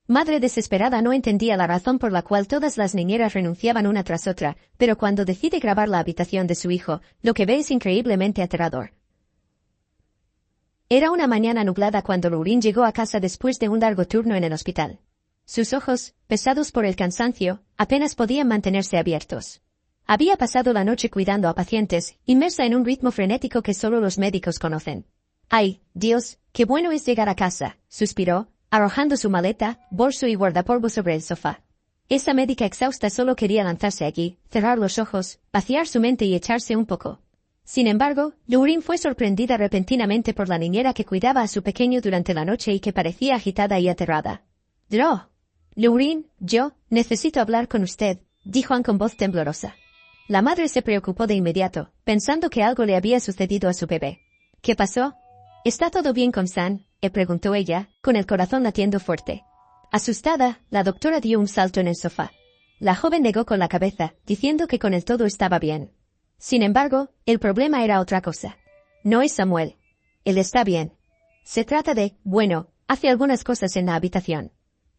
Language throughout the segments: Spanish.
Madre desesperada no entendía la razón por la cual todas las niñeras renunciaban una tras otra, pero cuando decide grabar la habitación de su hijo, lo que ve es increíblemente aterrador. Era una mañana nublada cuando Lauren llegó a casa después de un largo turno en el hospital. Sus ojos, pesados por el cansancio, apenas podían mantenerse abiertos. Había pasado la noche cuidando a pacientes, inmersa en un ritmo frenético que solo los médicos conocen. «Ay, Dios, qué bueno es llegar a casa», suspiró, arrojando su maleta, bolso y guardapolvo sobre el sofá. Esa médica exhausta solo quería lanzarse allí, cerrar los ojos, vaciar su mente y echarse un poco. Sin embargo, Lauren fue sorprendida repentinamente por la niñera que cuidaba a su pequeño durante la noche y que parecía agitada y aterrada. «Dro. Lauren, yo, necesito hablar con usted», dijo Anne con voz temblorosa. La madre se preocupó de inmediato, pensando que algo le había sucedido a su bebé. «¿Qué pasó? ¿Está todo bien con Sam?», preguntó ella, con el corazón latiendo fuerte. Asustada, la doctora dio un salto en el sofá. La joven negó con la cabeza, diciendo que con él todo estaba bien. Sin embargo, el problema era otra cosa. No es Samuel. Él está bien. Se trata de, bueno, hace algunas cosas en la habitación.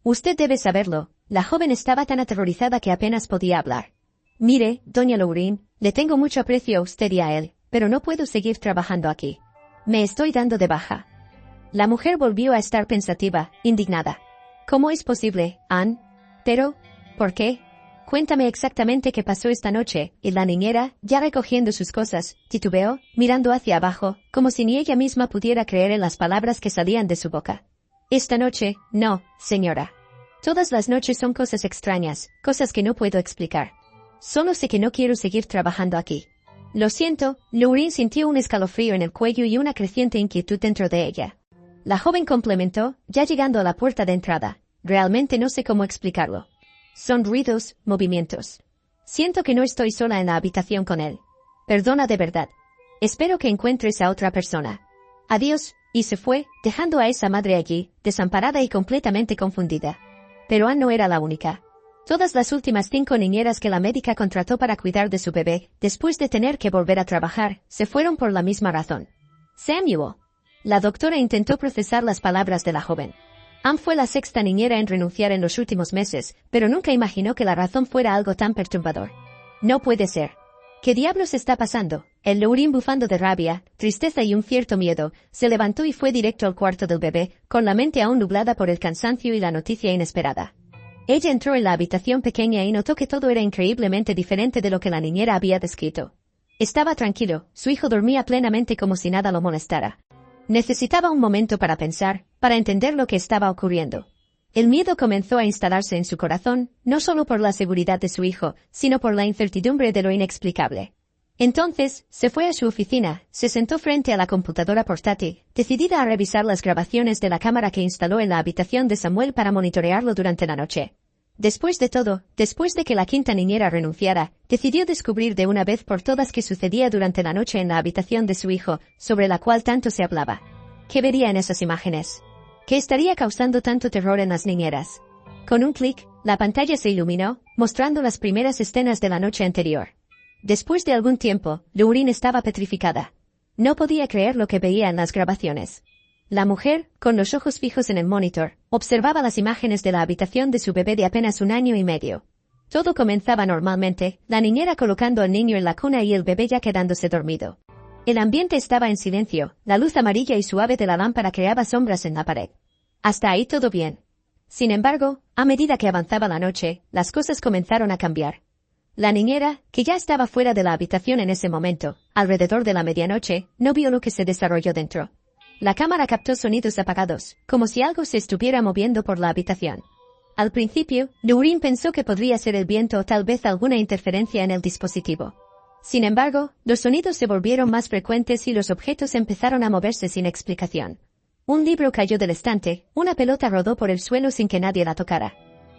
Usted debe saberlo. La joven estaba tan aterrorizada que apenas podía hablar. «Mire, doña Lauren, le tengo mucho aprecio a usted y a él, pero no puedo seguir trabajando aquí. Me estoy dando de baja». La mujer volvió a estar pensativa, indignada. «¿Cómo es posible, Anne? Pero, ¿por qué? Cuéntame exactamente qué pasó esta noche», y la niñera, ya recogiendo sus cosas, titubeó, mirando hacia abajo, como si ni ella misma pudiera creer en las palabras que salían de su boca. «Esta noche, no, señora. Todas las noches son cosas extrañas, cosas que no puedo explicar. Solo sé que no quiero seguir trabajando aquí». «Lo siento», Lauren sintió un escalofrío en el cuello y una creciente inquietud dentro de ella. La joven complementó, ya llegando a la puerta de entrada. «Realmente no sé cómo explicarlo. Son ruidos, movimientos. Siento que no estoy sola en la habitación con él. Perdona de verdad. Espero que encuentres a otra persona. Adiós», y se fue, dejando a esa madre allí, desamparada y completamente confundida. Pero Anne no era la única. Todas las últimas 5 niñeras que la médica contrató para cuidar de su bebé, después de tener que volver a trabajar, se fueron por la misma razón. «Samuel». La doctora intentó procesar las palabras de la joven. Anne fue la 6ª niñera en renunciar en los últimos meses, pero nunca imaginó que la razón fuera algo tan perturbador. «No puede ser. ¿Qué diablos está pasando?». El Lauren, bufando de rabia, tristeza y un cierto miedo, se levantó y fue directo al cuarto del bebé, con la mente aún nublada por el cansancio y la noticia inesperada. Ella entró en la habitación pequeña y notó que todo era increíblemente diferente de lo que la niñera había descrito. Estaba tranquilo, su hijo dormía plenamente como si nada lo molestara. Necesitaba un momento para pensar, para entender lo que estaba ocurriendo. El miedo comenzó a instalarse en su corazón, no solo por la seguridad de su hijo, sino por la incertidumbre de lo inexplicable. Entonces, se fue a su oficina, se sentó frente a la computadora portátil, decidida a revisar las grabaciones de la cámara que instaló en la habitación de Samuel para monitorearlo durante la noche. Después de todo, después de que la 5ª niñera renunciara, decidió descubrir de una vez por todas qué sucedía durante la noche en la habitación de su hijo, sobre la cual tanto se hablaba. ¿Qué vería en esas imágenes? ¿Qué estaría causando tanto terror en las niñeras? Con un clic, la pantalla se iluminó, mostrando las primeras escenas de la noche anterior. Después de algún tiempo, Lauren estaba petrificada. No podía creer lo que veía en las grabaciones. La mujer, con los ojos fijos en el monitor, observaba las imágenes de la habitación de su bebé de apenas 1 año y medio. Todo comenzaba normalmente, la niñera colocando al niño en la cuna y el bebé ya quedándose dormido. El ambiente estaba en silencio, la luz amarilla y suave de la lámpara creaba sombras en la pared. Hasta ahí todo bien. Sin embargo, a medida que avanzaba la noche, las cosas comenzaron a cambiar. La niñera, que ya estaba fuera de la habitación en ese momento, alrededor de la medianoche, no vio lo que se desarrolló dentro. La cámara captó sonidos apagados, como si algo se estuviera moviendo por la habitación. Al principio, Lauren pensó que podría ser el viento o tal vez alguna interferencia en el dispositivo. Sin embargo, los sonidos se volvieron más frecuentes y los objetos empezaron a moverse sin explicación. Un libro cayó del estante, una pelota rodó por el suelo sin que nadie la tocara.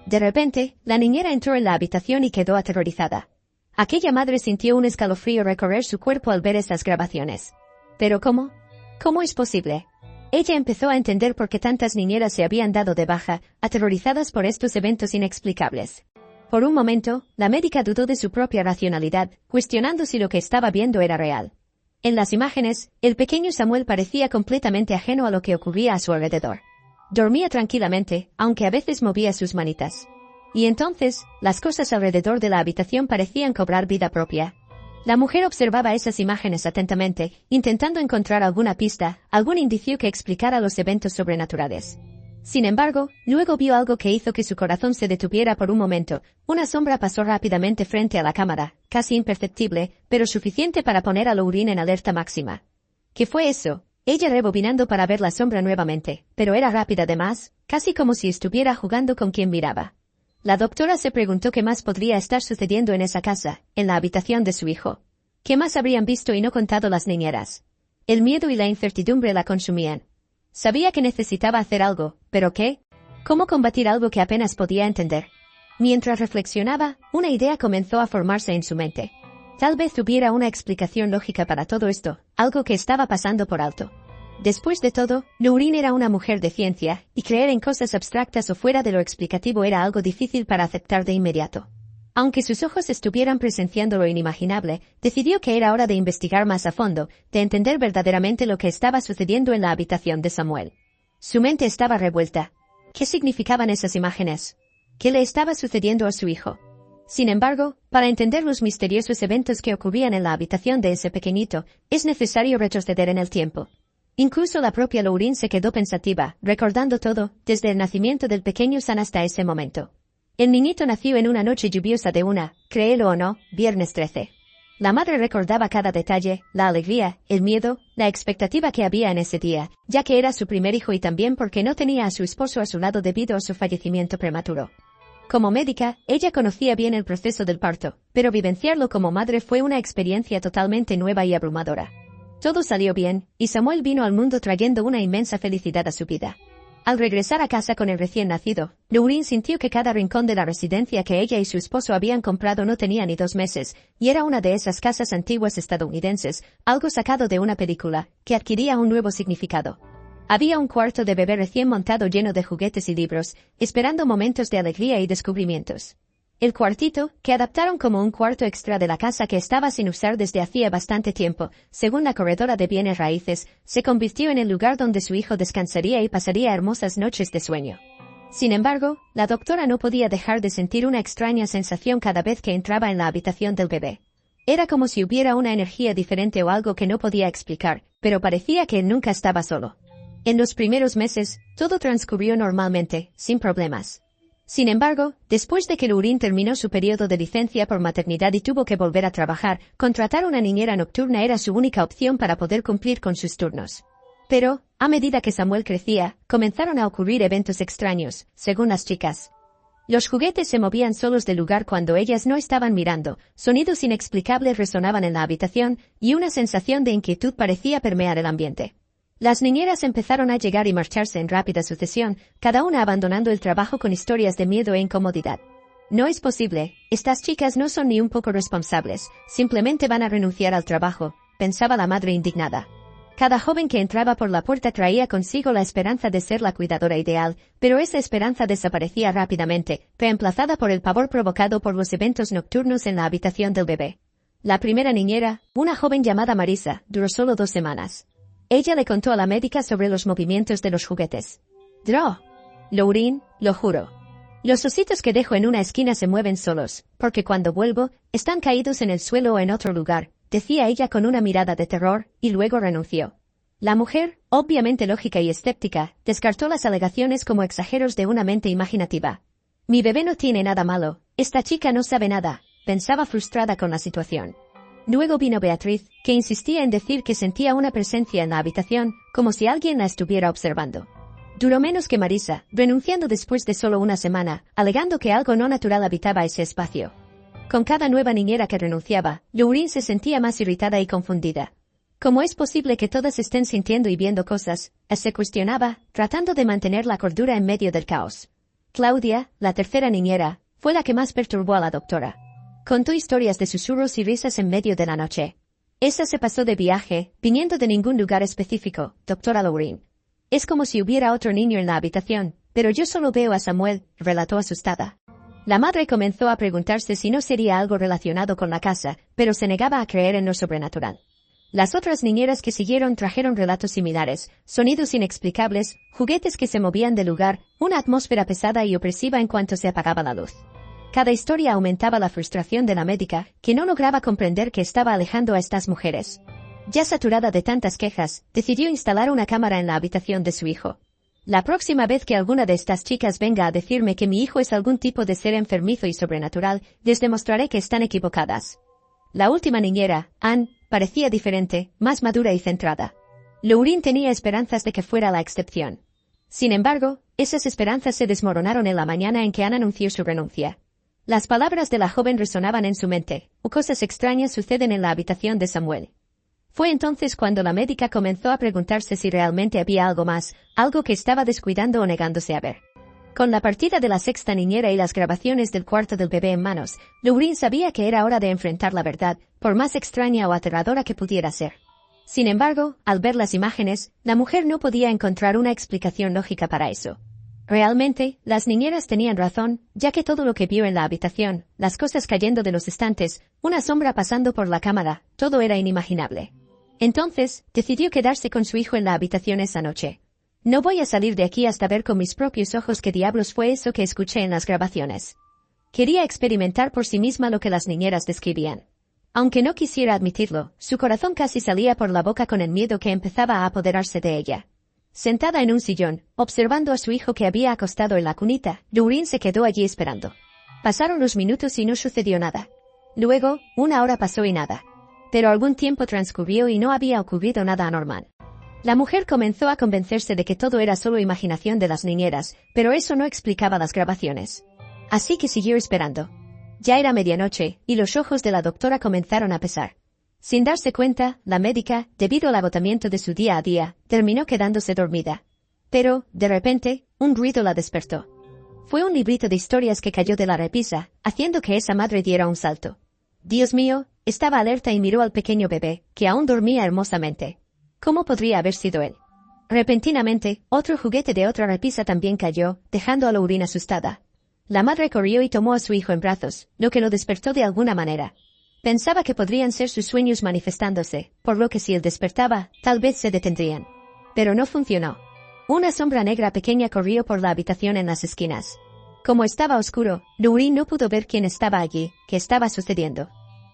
De repente, la niñera entró en la habitación y quedó aterrorizada. Aquella madre sintió un escalofrío recorrer su cuerpo al ver esas grabaciones. ¿Pero cómo? ¿Cómo es posible? Ella empezó a entender por qué tantas niñeras se habían dado de baja, aterrorizadas por estos eventos inexplicables. Por un momento, la médica dudó de su propia racionalidad, cuestionando si lo que estaba viendo era real. En las imágenes, el pequeño Samuel parecía completamente ajeno a lo que ocurría a su alrededor. Dormía tranquilamente, aunque a veces movía sus manitas. Y entonces, las cosas alrededor de la habitación parecían cobrar vida propia. La mujer observaba esas imágenes atentamente, intentando encontrar alguna pista, algún indicio que explicara los eventos sobrenaturales. Sin embargo, luego vio algo que hizo que su corazón se detuviera por un momento. Una sombra pasó rápidamente frente a la cámara, casi imperceptible, pero suficiente para poner a Lorraine en alerta máxima. ¿Qué fue eso? Ella rebobinando para ver la sombra nuevamente, pero era rápida además, casi como si estuviera jugando con quien miraba. La doctora se preguntó qué más podría estar sucediendo en esa casa, en la habitación de su hijo. ¿Qué más habrían visto y no contado las niñeras? El miedo y la incertidumbre la consumían. Sabía que necesitaba hacer algo, ¿pero qué? ¿Cómo combatir algo que apenas podía entender? Mientras reflexionaba, una idea comenzó a formarse en su mente. Tal vez hubiera una explicación lógica para todo esto, algo que estaba pasando por alto. Después de todo, Lorraine era una mujer de ciencia, y creer en cosas abstractas o fuera de lo explicativo era algo difícil para aceptar de inmediato. Aunque sus ojos estuvieran presenciando lo inimaginable, decidió que era hora de investigar más a fondo, de entender verdaderamente lo que estaba sucediendo en la habitación de Samuel. Su mente estaba revuelta. ¿Qué significaban esas imágenes? ¿Qué le estaba sucediendo a su hijo? Sin embargo, para entender los misteriosos eventos que ocurrían en la habitación de ese pequeñito, es necesario retroceder en el tiempo. Incluso la propia Lorraine se quedó pensativa, recordando todo, desde el nacimiento del pequeño Sam hasta ese momento. El niñito nació en una noche lluviosa de créelo o no, viernes 13. La madre recordaba cada detalle, la alegría, el miedo, la expectativa que había en ese día, ya que era su primer hijo y también porque no tenía a su esposo a su lado debido a su fallecimiento prematuro. Como médica, ella conocía bien el proceso del parto, pero vivenciarlo como madre fue una experiencia totalmente nueva y abrumadora. Todo salió bien, y Samuel vino al mundo trayendo una inmensa felicidad a su vida. Al regresar a casa con el recién nacido, Lorraine sintió que cada rincón de la residencia que ella y su esposo habían comprado no tenía ni 2 meses, y era una de esas casas antiguas estadounidenses, algo sacado de una película, que adquiría un nuevo significado. Había un cuarto de bebé recién montado lleno de juguetes y libros, esperando momentos de alegría y descubrimientos. El cuartito, que adaptaron como un cuarto extra de la casa que estaba sin usar desde hacía bastante tiempo, según la corredora de bienes raíces, se convirtió en el lugar donde su hijo descansaría y pasaría hermosas noches de sueño. Sin embargo, la doctora no podía dejar de sentir una extraña sensación cada vez que entraba en la habitación del bebé. Era como si hubiera una energía diferente o algo que no podía explicar, pero parecía que él nunca estaba solo. En los primeros meses, todo transcurrió normalmente, sin problemas. Sin embargo, después de que Lorraine terminó su periodo de licencia por maternidad y tuvo que volver a trabajar, contratar una niñera nocturna era su única opción para poder cumplir con sus turnos. Pero, a medida que Samuel crecía, comenzaron a ocurrir eventos extraños, según las chicas. Los juguetes se movían solos del lugar cuando ellas no estaban mirando, sonidos inexplicables resonaban en la habitación, y una sensación de inquietud parecía permear el ambiente. Las niñeras empezaron a llegar y marcharse en rápida sucesión, cada una abandonando el trabajo con historias de miedo e incomodidad. No es posible, estas chicas no son ni un poco responsables, simplemente van a renunciar al trabajo, pensaba la madre indignada. Cada joven que entraba por la puerta traía consigo la esperanza de ser la cuidadora ideal, pero esa esperanza desaparecía rápidamente, reemplazada por el pavor provocado por los eventos nocturnos en la habitación del bebé. La primera niñera, una joven llamada Marisa, duró solo 2 semanas. Ella le contó a la médica sobre los movimientos de los juguetes. «Draw. Lorraine, lo juro. Los ositos que dejo en una esquina se mueven solos, porque cuando vuelvo, están caídos en el suelo o en otro lugar», decía ella con una mirada de terror, y luego renunció. La mujer, obviamente lógica y escéptica, descartó las alegaciones como exageros de una mente imaginativa. «Mi bebé no tiene nada malo, esta chica no sabe nada», pensaba frustrada con la situación. Luego vino Beatriz, que insistía en decir que sentía una presencia en la habitación, como si alguien la estuviera observando. Duró menos que Marisa, renunciando después de solo 1 semana, alegando que algo no natural habitaba ese espacio. Con cada nueva niñera que renunciaba, Lorraine se sentía más irritada y confundida. ¿Cómo es posible que todas estén sintiendo y viendo cosas?, se cuestionaba, tratando de mantener la cordura en medio del caos. Claudia, la tercera niñera, fue la que más perturbó a la doctora. Contó historias de susurros y risas en medio de la noche. Esa se pasó de viaje, viniendo de ningún lugar específico, doctora Lorraine. Es como si hubiera otro niño en la habitación, pero yo solo veo a Samuel, relató asustada. La madre comenzó a preguntarse si no sería algo relacionado con la casa, pero se negaba a creer en lo sobrenatural. Las otras niñeras que siguieron trajeron relatos similares, sonidos inexplicables, juguetes que se movían del lugar, una atmósfera pesada y opresiva en cuanto se apagaba la luz. Cada historia aumentaba la frustración de la médica, que no lograba comprender que estaba alejando a estas mujeres. Ya saturada de tantas quejas, decidió instalar una cámara en la habitación de su hijo. La próxima vez que alguna de estas chicas venga a decirme que mi hijo es algún tipo de ser enfermizo y sobrenatural, les demostraré que están equivocadas. La última niñera, Anne, parecía diferente, más madura y centrada. Lauren tenía esperanzas de que fuera la excepción. Sin embargo, esas esperanzas se desmoronaron en la mañana en que Anne anunció su renuncia. Las palabras de la joven resonaban en su mente, cosas extrañas suceden en la habitación de Samuel. Fue entonces cuando la médica comenzó a preguntarse si realmente había algo más, algo que estaba descuidando o negándose a ver. Con la partida de la sexta niñera y las grabaciones del cuarto del bebé en manos, Lauren sabía que era hora de enfrentar la verdad, por más extraña o aterradora que pudiera ser. Sin embargo, al ver las imágenes, la mujer no podía encontrar una explicación lógica para eso. Realmente, las niñeras tenían razón, ya que todo lo que vio en la habitación, las cosas cayendo de los estantes, una sombra pasando por la cámara, todo era inimaginable. Entonces, decidió quedarse con su hijo en la habitación esa noche. No voy a salir de aquí hasta ver con mis propios ojos qué diablos fue eso que escuché en las grabaciones. Quería experimentar por sí misma lo que las niñeras describían. Aunque no quisiera admitirlo, su corazón casi salía por la boca con el miedo que empezaba a apoderarse de ella. Sentada en un sillón, observando a su hijo que había acostado en la cunita, Lauren se quedó allí esperando. Pasaron los minutos y no sucedió nada. Luego, una hora pasó y nada. Pero algún tiempo transcurrió y no había ocurrido nada anormal. La mujer comenzó a convencerse de que todo era solo imaginación de las niñeras, pero eso no explicaba las grabaciones. Así que siguió esperando. Ya era medianoche, y los ojos de la doctora comenzaron a pesar. Sin darse cuenta, la médica, debido al agotamiento de su día a día, terminó quedándose dormida. Pero, de repente, un ruido la despertó. Fue un librito de historias que cayó de la repisa, haciendo que esa madre diera un salto. Dios mío, estaba alerta y miró al pequeño bebé, que aún dormía hermosamente. ¿Cómo podría haber sido él? Repentinamente, otro juguete de otra repisa también cayó, dejando a Lauren asustada. La madre corrió y tomó a su hijo en brazos, lo que lo despertó de alguna manera. Pensaba que podrían ser sus sueños manifestándose, por lo que si él despertaba, tal vez se detendrían. Pero no funcionó. Una sombra negra pequeña corrió por la habitación en las esquinas. Como estaba oscuro, Lauren no pudo ver quién estaba allí, qué estaba sucediendo.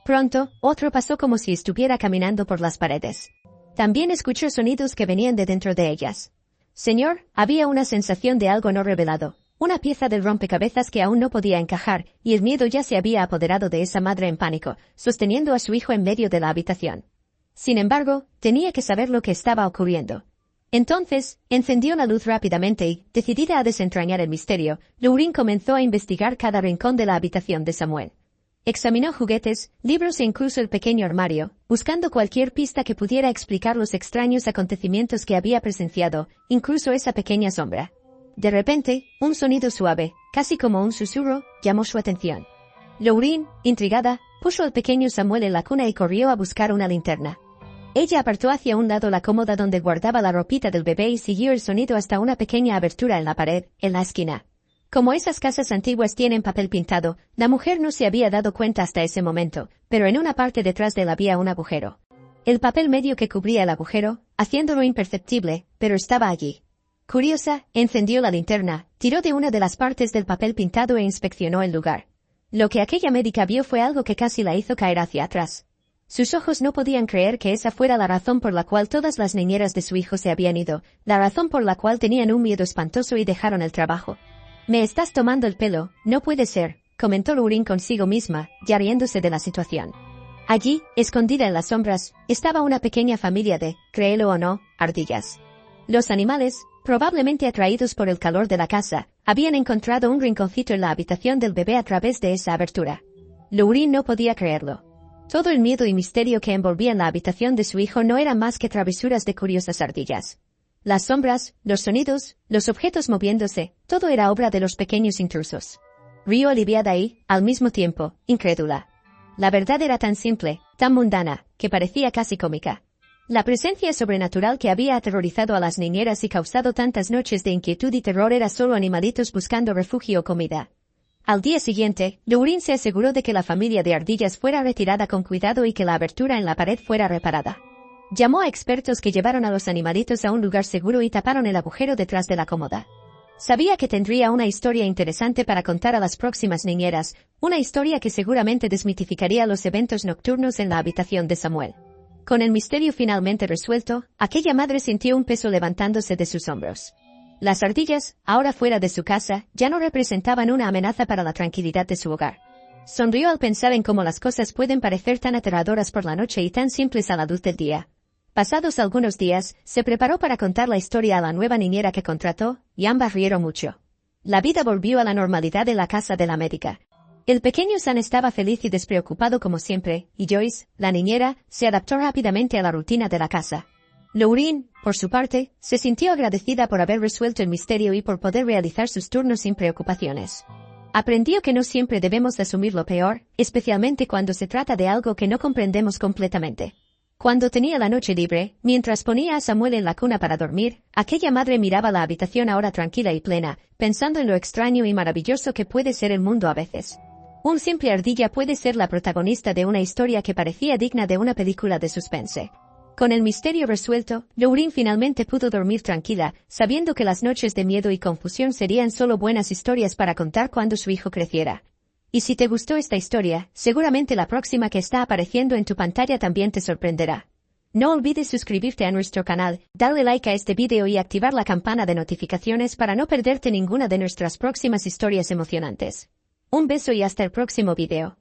Pronto, otro pasó como si estuviera caminando por las paredes. También escuchó sonidos que venían de dentro de ellas. Señor, había una sensación de algo no revelado, una pieza del rompecabezas que aún no podía encajar, y el miedo ya se había apoderado de esa madre en pánico, sosteniendo a su hijo en medio de la habitación. Sin embargo, tenía que saber lo que estaba ocurriendo. Entonces, encendió la luz rápidamente y, decidida a desentrañar el misterio, Lauren comenzó a investigar cada rincón de la habitación de Samuel. Examinó juguetes, libros e incluso el pequeño armario, buscando cualquier pista que pudiera explicar los extraños acontecimientos que había presenciado, incluso esa pequeña sombra. De repente, un sonido suave, casi como un susurro, llamó su atención. Lauren, intrigada, puso al pequeño Samuel en la cuna y corrió a buscar una linterna. Ella apartó hacia un lado la cómoda donde guardaba la ropita del bebé y siguió el sonido hasta una pequeña abertura en la pared, en la esquina. Como esas casas antiguas tienen papel pintado, la mujer no se había dado cuenta hasta ese momento, pero en una parte detrás de él había un agujero. El papel medio que cubría el agujero, haciéndolo imperceptible, pero estaba allí. Curiosa, encendió la linterna, tiró de una de las partes del papel pintado e inspeccionó el lugar. Lo que aquella médica vio fue algo que casi la hizo caer hacia atrás. Sus ojos no podían creer que esa fuera la razón por la cual todas las niñeras de su hijo se habían ido, la razón por la cual tenían un miedo espantoso y dejaron el trabajo. «Me estás tomando el pelo, no puede ser», comentó Lauren consigo misma, ya riéndose de la situación. Allí, escondida en las sombras, estaba una pequeña familia de, créelo o no, ardillas. Los animales, probablemente atraídos por el calor de la casa, habían encontrado un rinconcito en la habitación del bebé a través de esa abertura. Lauren no podía creerlo. Todo el miedo y misterio que envolvían la habitación de su hijo no eran más que travesuras de curiosas ardillas. Las sombras, los sonidos, los objetos moviéndose, todo era obra de los pequeños intrusos. Rió aliviada y, al mismo tiempo, incrédula. La verdad era tan simple, tan mundana, que parecía casi cómica. La presencia sobrenatural que había aterrorizado a las niñeras y causado tantas noches de inquietud y terror era solo animalitos buscando refugio o comida. Al día siguiente, Lauren se aseguró de que la familia de ardillas fuera retirada con cuidado y que la abertura en la pared fuera reparada. Llamó a expertos que llevaron a los animalitos a un lugar seguro y taparon el agujero detrás de la cómoda. Sabía que tendría una historia interesante para contar a las próximas niñeras, una historia que seguramente desmitificaría los eventos nocturnos en la habitación de Samuel. Con el misterio finalmente resuelto, aquella madre sintió un peso levantándose de sus hombros. Las ardillas, ahora fuera de su casa, ya no representaban una amenaza para la tranquilidad de su hogar. Sonrió al pensar en cómo las cosas pueden parecer tan aterradoras por la noche y tan simples a la luz del día. Pasados algunos días, se preparó para contar la historia a la nueva niñera que contrató, y ambas rieron mucho. La vida volvió a la normalidad en la casa de la médica. El pequeño Sam estaba feliz y despreocupado como siempre, y Joyce, la niñera, se adaptó rápidamente a la rutina de la casa. Laureen, por su parte, se sintió agradecida por haber resuelto el misterio y por poder realizar sus turnos sin preocupaciones. Aprendió que no siempre debemos asumir lo peor, especialmente cuando se trata de algo que no comprendemos completamente. Cuando tenía la noche libre, mientras ponía a Samuel en la cuna para dormir, aquella madre miraba la habitación ahora tranquila y plena, pensando en lo extraño y maravilloso que puede ser el mundo a veces. Un simple ardilla puede ser la protagonista de una historia que parecía digna de una película de suspense. Con el misterio resuelto, Laureen finalmente pudo dormir tranquila, sabiendo que las noches de miedo y confusión serían solo buenas historias para contar cuando su hijo creciera. Y si te gustó esta historia, seguramente la próxima que está apareciendo en tu pantalla también te sorprenderá. No olvides suscribirte a nuestro canal, darle like a este video y activar la campana de notificaciones para no perderte ninguna de nuestras próximas historias emocionantes. Un beso y hasta el próximo video.